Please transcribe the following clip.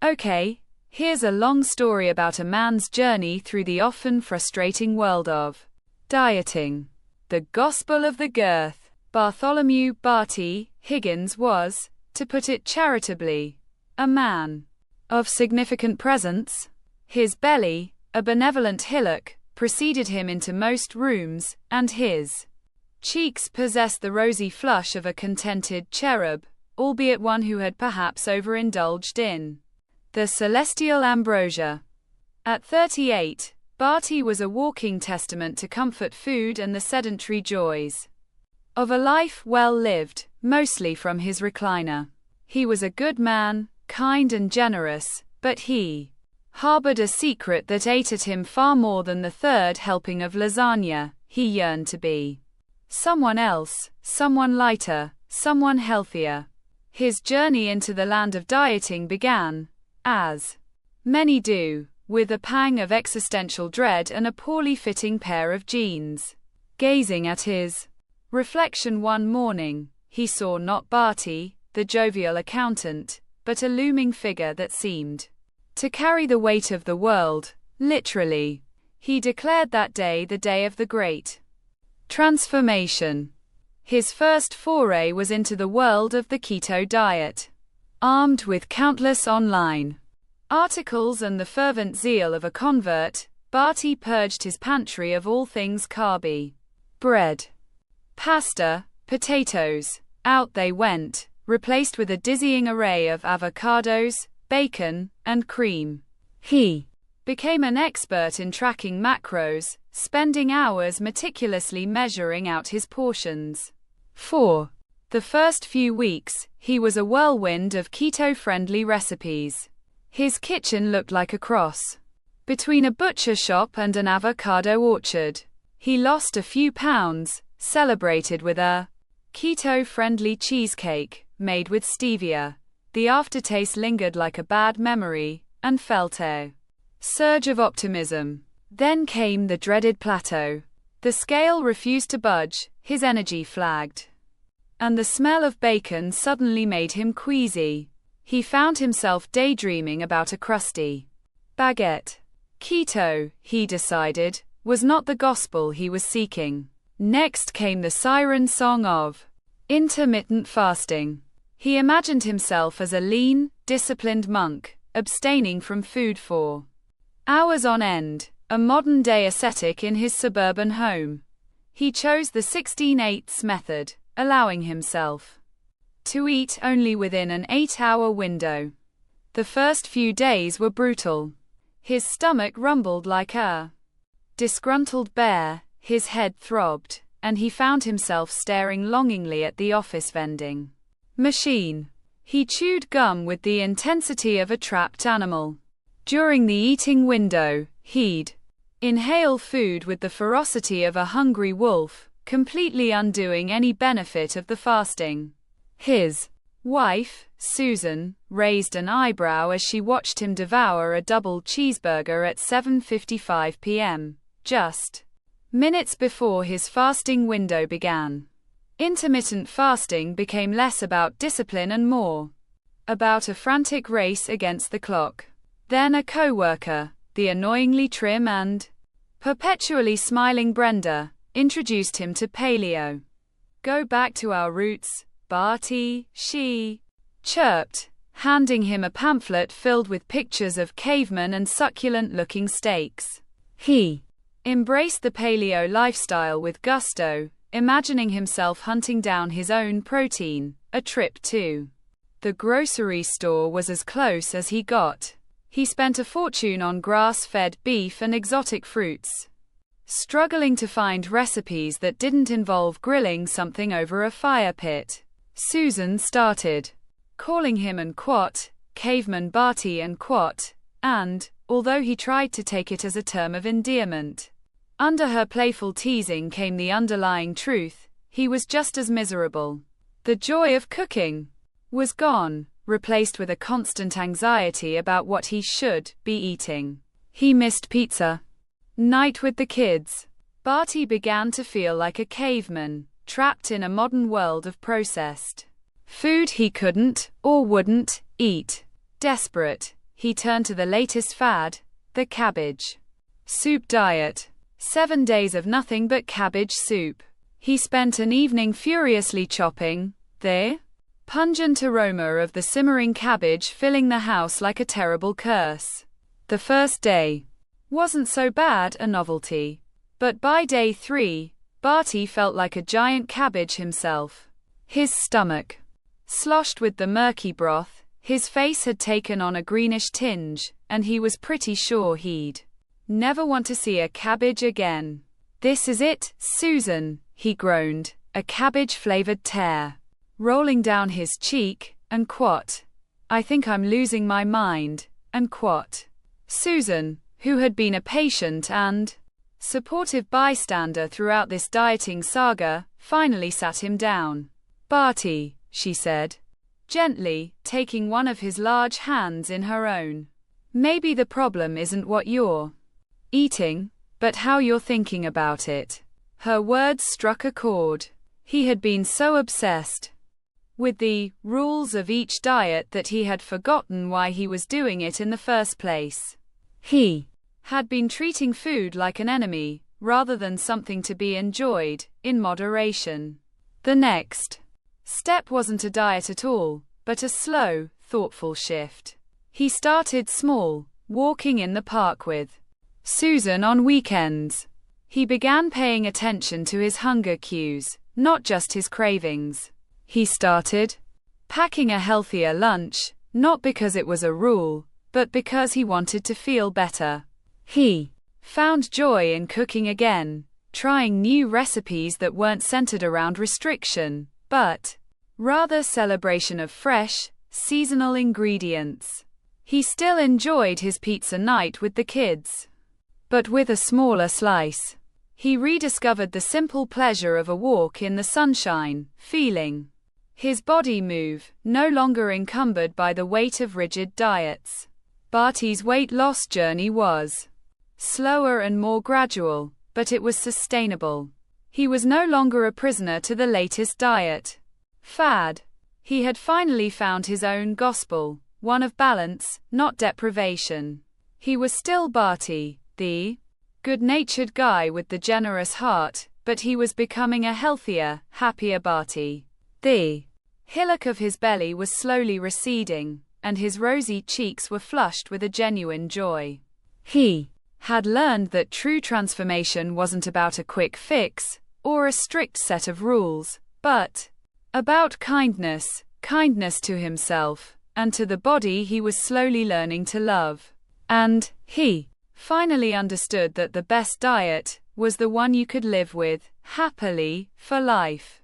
Okay, here's a long story about a man's journey through the often frustrating world of dieting. The Gospel of the Girth. Bartholomew Barty Higgins was, to put it charitably, a man of significant presence. His belly, a benevolent hillock, preceded him into most rooms, and his cheeks possessed the rosy flush of a contented cherub, albeit one who had perhaps overindulged in the celestial ambrosia. At 38, Barty was a walking testament to comfort food and the sedentary joys of a life well lived, mostly from his recliner. He was a good man, kind and generous, but he harbored a secret that ate at him far more than the third helping of lasagna. He yearned to be someone else, someone lighter, someone healthier. His journey into the land of dieting began, as many do, with a pang of existential dread and a poorly fitting pair of jeans. Gazing at his reflection one morning, he saw not Barty, the jovial accountant, but a looming figure that seemed to carry the weight of the world, literally. He declared that day the day of the great transformation. His first foray was into the world of the keto diet. Armed with countless online articles and the fervent zeal of a convert, Barty purged his pantry of all things carby. Bread, pasta, potatoes, out they went, replaced with a dizzying array of avocados, bacon, and cream. He became an expert in tracking macros, spending hours meticulously measuring out his portions. For the first few weeks, he was a whirlwind of keto-friendly recipes. His kitchen looked like a cross between a butcher shop and an avocado orchard. He lost a few pounds, celebrated with a keto-friendly cheesecake made with stevia. The aftertaste lingered like a bad memory, and felt a surge of optimism. Then came the dreaded plateau. The scale refused to budge, his energy flagged, and the smell of bacon suddenly made him queasy. He found himself daydreaming about a crusty baguette. Keto, he decided, was not the gospel he was seeking. Next came the siren song of intermittent fasting. He imagined himself as a lean, disciplined monk, abstaining from food for hours on end, a modern-day ascetic in his suburban home. He chose the 16/8 method, allowing himself to eat only within an 8-hour window. The first few days were brutal. His stomach rumbled like a disgruntled bear, his head throbbed, and he found himself staring longingly at the office vending machine. He chewed gum with the intensity of a trapped animal. During the eating window, he'd inhale food with the ferocity of a hungry wolf, completely undoing any benefit of the fasting. His wife, Susan, raised an eyebrow as she watched him devour a double cheeseburger at 7:55 p.m., just minutes before his fasting window began. Intermittent fasting became less about discipline and more about a frantic race against the clock. Then a co-worker, the annoyingly trim and perpetually smiling Brenda, introduced him to paleo. "Go back to our roots, Barty," she chirped, handing him a pamphlet filled with pictures of cavemen and succulent-looking steaks. He embraced the paleo lifestyle with gusto, imagining himself hunting down his own protein. A trip to the grocery store was as close as he got. He spent a fortune on grass-fed beef and exotic fruits, struggling to find recipes that didn't involve grilling something over a fire pit. Susan started calling him an quat, caveman Barty and quat, and, although he tried to take it as a term of endearment, under her playful teasing came the underlying truth: he was just as miserable. The joy of cooking was gone, replaced with a constant anxiety about what he should be eating. He missed pizza night with the kids. Barty began to feel like a caveman, trapped in a modern world of processed food he couldn't, or wouldn't, eat. Desperate, he turned to the latest fad, the cabbage soup diet. 7 days of nothing but cabbage soup. He spent an evening furiously chopping, the pungent aroma of the simmering cabbage filling the house like a terrible curse. The first day wasn't so bad a novelty. But by day 3, Barty felt like a giant cabbage himself. His stomach sloshed with the murky broth, his face had taken on a greenish tinge, and he was pretty sure he'd never want to see a cabbage again. "This is it, Susan," he groaned, a cabbage-flavored tear rolling down his cheek, and quat. "I think I'm losing my mind," and quat. Susan, who had been a patient and supportive bystander throughout this dieting saga, finally sat him down. "Barty," she said, gently, taking one of his large hands in her own. "Maybe the problem isn't what you're eating, but how you're thinking about it." Her words struck a chord. He had been so obsessed with the rules of each diet that he had forgotten why he was doing it in the first place. He had been treating food like an enemy, rather than something to be enjoyed, in moderation. The next step wasn't a diet at all, but a slow, thoughtful shift. He started small, walking in the park with Susan on weekends. He began paying attention to his hunger cues, not just his cravings. He started packing a healthier lunch, not because it was a rule, but because he wanted to feel better. He found joy in cooking again, trying new recipes that weren't centered around restriction, but rather celebration of fresh, seasonal ingredients. He still enjoyed his pizza night with the kids, but with a smaller slice. He rediscovered the simple pleasure of a walk in the sunshine, feeling his body move, no longer encumbered by the weight of rigid diets. Barty's weight loss journey was slower and more gradual, but it was sustainable. He was no longer a prisoner to the latest diet fad. He had finally found his own gospel, one of balance, not deprivation. He was still Barty, the good-natured guy with the generous heart, but he was becoming a healthier, happier Barty. The hillock of his belly was slowly receding, and his rosy cheeks were flushed with a genuine joy. He had learned that true transformation wasn't about a quick fix, or a strict set of rules, but about kindness, kindness to himself, and to the body he was slowly learning to love. And he finally understood that the best diet was the one you could live with, happily, for life.